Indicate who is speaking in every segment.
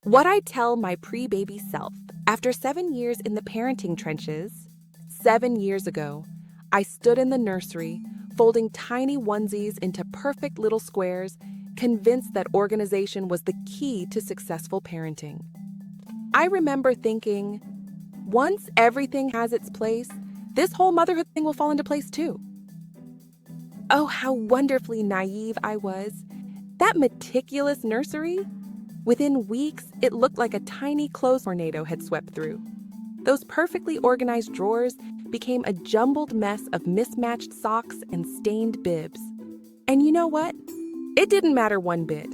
Speaker 1: What I tell my pre-baby self after 7 years in the parenting trenches. 7 years ago, I stood in the nursery, folding tiny onesies into perfect little squares, convinced that organization was the key to successful parenting. I remember thinking, once everything has its place, this whole motherhood thing will fall into place too. Oh, how wonderfully naive I was. That meticulous nursery? Within weeks, it looked like a tiny clothes tornado had swept through. Those perfectly organized drawers became a jumbled mess of mismatched socks and stained bibs. And you know what? It didn't matter one bit.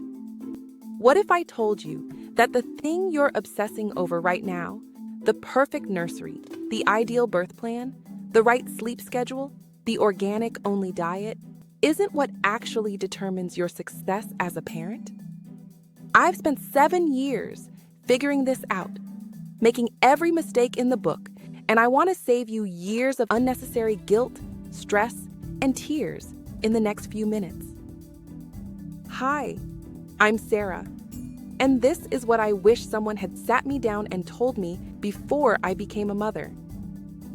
Speaker 1: What if I told you that the thing you're obsessing over right now, the perfect nursery, the ideal birth plan, the right sleep schedule, the organic-only diet, isn't what actually determines your success as a parent? I've spent 7 years figuring this out, making every mistake in the book, and I want to save you years of unnecessary guilt, stress, and tears in the next few minutes. Hi, I'm Sarah, and this is what I wish someone had sat me down and told me before I became a mother.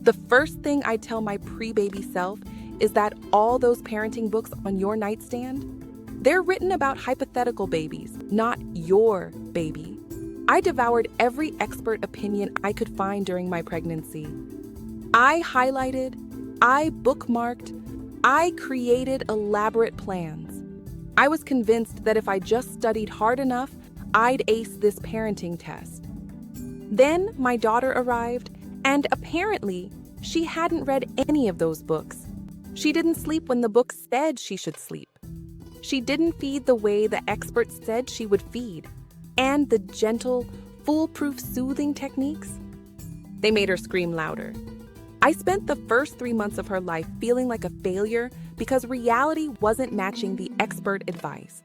Speaker 1: The first thing I tell my pre-baby self is that all those parenting books on your nightstand, they're written about hypothetical babies, not your baby. I devoured every expert opinion I could find during my pregnancy. I highlighted, I bookmarked, I created elaborate plans. I was convinced that if I just studied hard enough, I'd ace this parenting test. Then my daughter arrived, and apparently, she hadn't read any of those books. She didn't sleep when the book said she should sleep. She didn't feed the way the experts said she would feed. And the gentle, foolproof soothing techniques? They made her scream louder. I spent the first 3 months of her life feeling like a failure because reality wasn't matching the expert advice.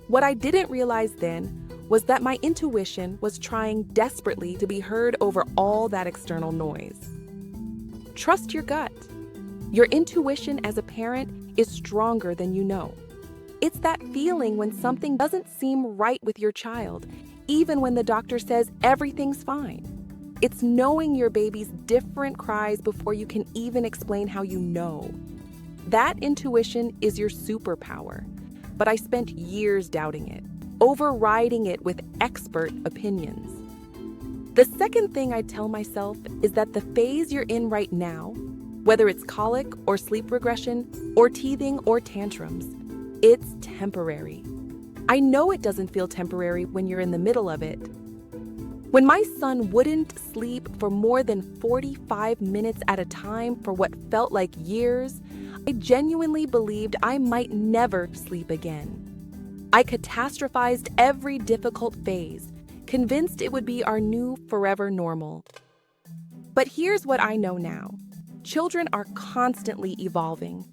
Speaker 1: What I didn't realize then was that my intuition was trying desperately to be heard over all that external noise. Trust your gut. Your intuition as a parent is stronger than you know. It's that feeling when something doesn't seem right with your child, even when the doctor says everything's fine. It's knowing your baby's different cries before you can even explain how you know. That intuition is your superpower, but I spent years doubting it, overriding it with expert opinions. The second thing I tell myself is that the phase you're in right now, whether it's colic or sleep regression or teething or tantrums, it's temporary. I know it doesn't feel temporary when you're in the middle of it. When my son wouldn't sleep for more than 45 minutes at a time for what felt like years, I genuinely believed I might never sleep again. I catastrophized every difficult phase, convinced it would be our new forever normal. But here's what I know now. Children are constantly evolving.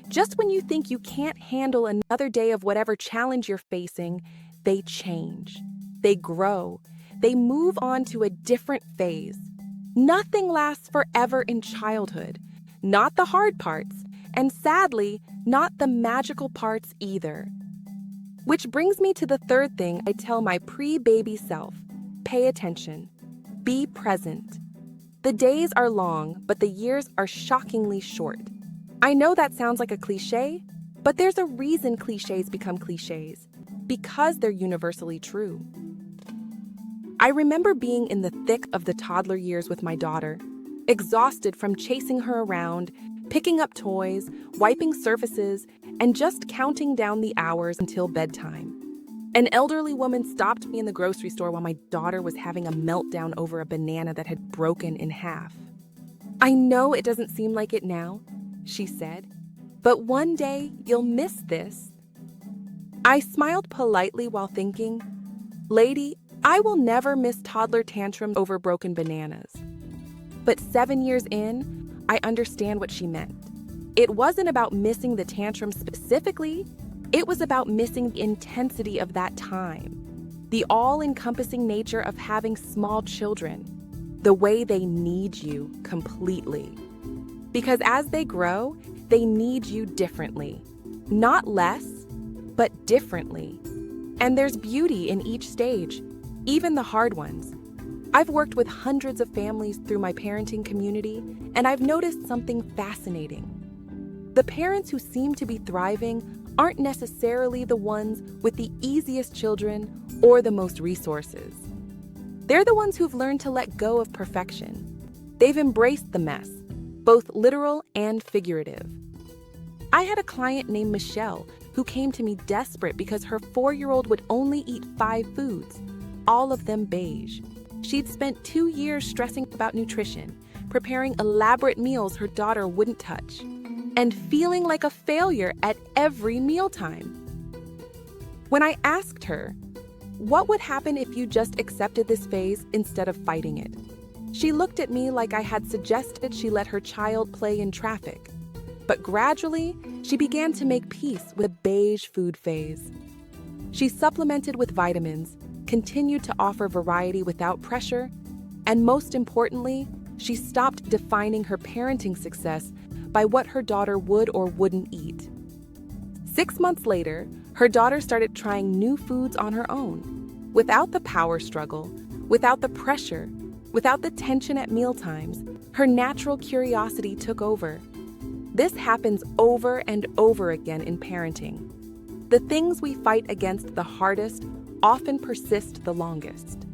Speaker 1: Just when you think you can't handle another day of whatever challenge you're facing, they change. They grow. They move on to a different phase. Nothing lasts forever in childhood. Not the hard parts, and sadly, not the magical parts either. Which brings me to the third thing I tell my pre-baby self. Pay attention. Be present. The days are long, but the years are shockingly short. I know that sounds like a cliche, but there's a reason cliches become cliches, because they're universally true. I remember being in the thick of the toddler years with my daughter, exhausted from chasing her around, picking up toys, wiping surfaces, and just counting down the hours until bedtime. An elderly woman stopped me in the grocery store while my daughter was having a meltdown over a banana that had broken in half. "I know it doesn't seem like it now," she said, "but one day you'll miss this." I smiled politely while thinking, "Lady, I will never miss toddler tantrums over broken bananas." But 7 years in, I understand what she meant. It wasn't about missing the tantrum specifically, it was about missing the intensity of that time, the all-encompassing nature of having small children, the way they need you completely. Because as they grow, they need you differently. Not less, but differently. And there's beauty in each stage. even the hard ones. I've worked with hundreds of families through my parenting community, and I've noticed something fascinating. The parents who seem to be thriving aren't necessarily the ones with the easiest children or the most resources. They're the ones who've learned to let go of perfection. They've embraced the mess, both literal and figurative. I had a client named Michelle who came to me desperate because her 4-year-old would only eat 5 foods, all of them beige. She'd spent 2 years stressing about nutrition, preparing elaborate meals her daughter wouldn't touch, and feeling like a failure at every mealtime. When I asked her, what would happen if you just accepted this phase instead of fighting it? She looked at me like I had suggested she let her child play in traffic. But gradually, she began to make peace with a beige food phase. She supplemented with vitamins, continued to offer variety without pressure, and most importantly, she stopped defining her parenting success by what her daughter would or wouldn't eat. 6 months later, her daughter started trying new foods on her own, without the power struggle, without the pressure, without the tension at mealtimes. Her natural curiosity took over. This happens over and over again in parenting. The things we fight against the hardest often persist the longest.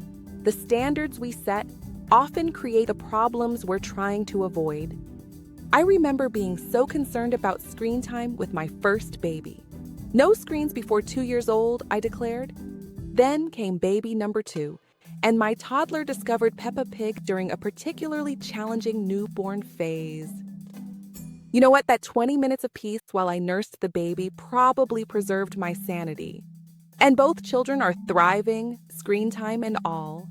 Speaker 1: The standards we set often create the problems we're trying to avoid. I remember being so concerned about screen time with my first baby. No screens before 2 years old, I declared. Then came baby number 2, and my toddler discovered Peppa Pig during a particularly challenging newborn phase. You know what? That 20 minutes of peace while I nursed the baby probably preserved my sanity. And both children are thriving, screen time and all.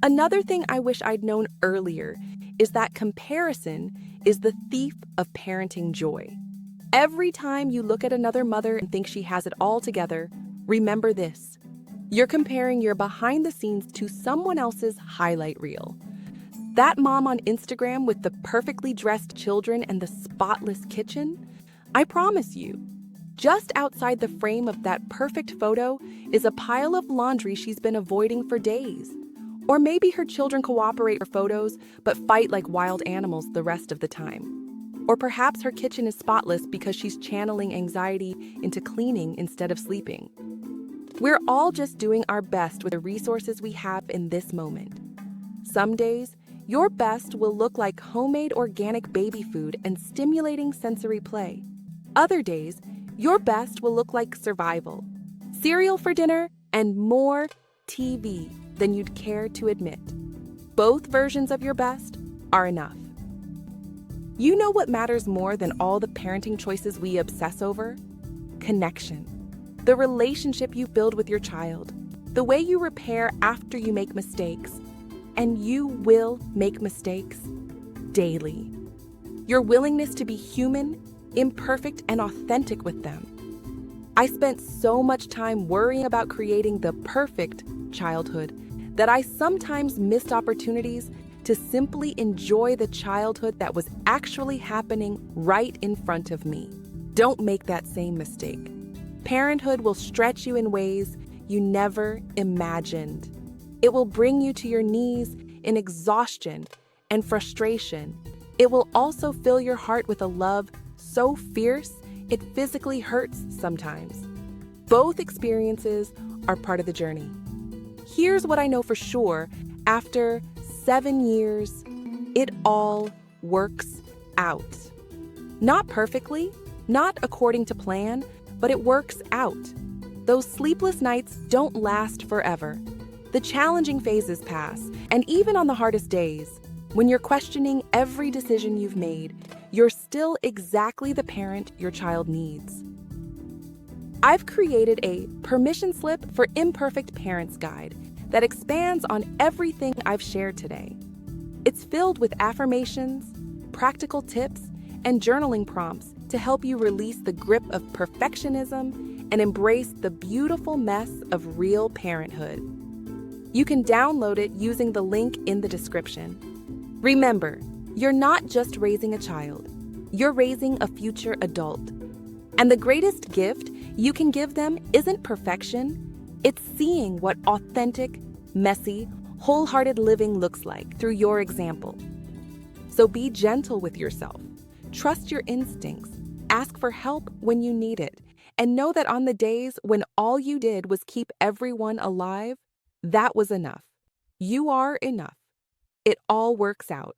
Speaker 1: Another thing I wish I'd known earlier is that comparison is the thief of parenting joy. Every time you look at another mother and think she has it all together, remember this: you're comparing your behind the scenes to someone else's highlight reel. That mom on Instagram with the perfectly dressed children and the spotless kitchen? I promise you, just outside the frame of that perfect photo is a pile of laundry she's been avoiding for days. Or maybe her children cooperate for photos but fight like wild animals the rest of the time. Or perhaps her kitchen is spotless because she's channeling anxiety into cleaning instead of sleeping. We're all just doing our best with the resources we have in this moment. Some days, your best will look like homemade organic baby food and stimulating sensory play. Other days, your best will look like survival, cereal for dinner, and more TV than you'd care to admit. Both versions of your best are enough. You know what matters more than all the parenting choices we obsess over? Connection. The relationship you build with your child. The way you repair after you make mistakes. And you will make mistakes daily. Your willingness to be human, imperfect, and authentic with them. I spent so much time worrying about creating the perfect childhood that I sometimes missed opportunities to simply enjoy the childhood that was actually happening right in front of me. Don't make that same mistake. Parenthood will stretch you in ways you never imagined. It will bring you to your knees in exhaustion and frustration. It will also fill your heart with a love so fierce it physically hurts sometimes. Both experiences are part of the journey. Here's what I know for sure: after 7 years, it all works out. Not perfectly, not according to plan, but it works out. Those sleepless nights don't last forever. The challenging phases pass, and even on the hardest days, when you're questioning every decision you've made, you're still exactly the parent your child needs. I've created a permission slip for imperfect parents guide that expands on everything I've shared today. It's filled with affirmations, practical tips, and journaling prompts to help you release the grip of perfectionism and embrace the beautiful mess of real parenthood. You can download it using the link in the description. Remember, you're not just raising a child, you're raising a future adult. And the greatest gift you can give them isn't perfection, It's seeing what authentic, messy, wholehearted living looks like through your example. So be gentle with yourself. Trust your instincts. Ask for help when you need it. And know that on the days when all you did was keep everyone alive, that was enough. You are enough. It all works out.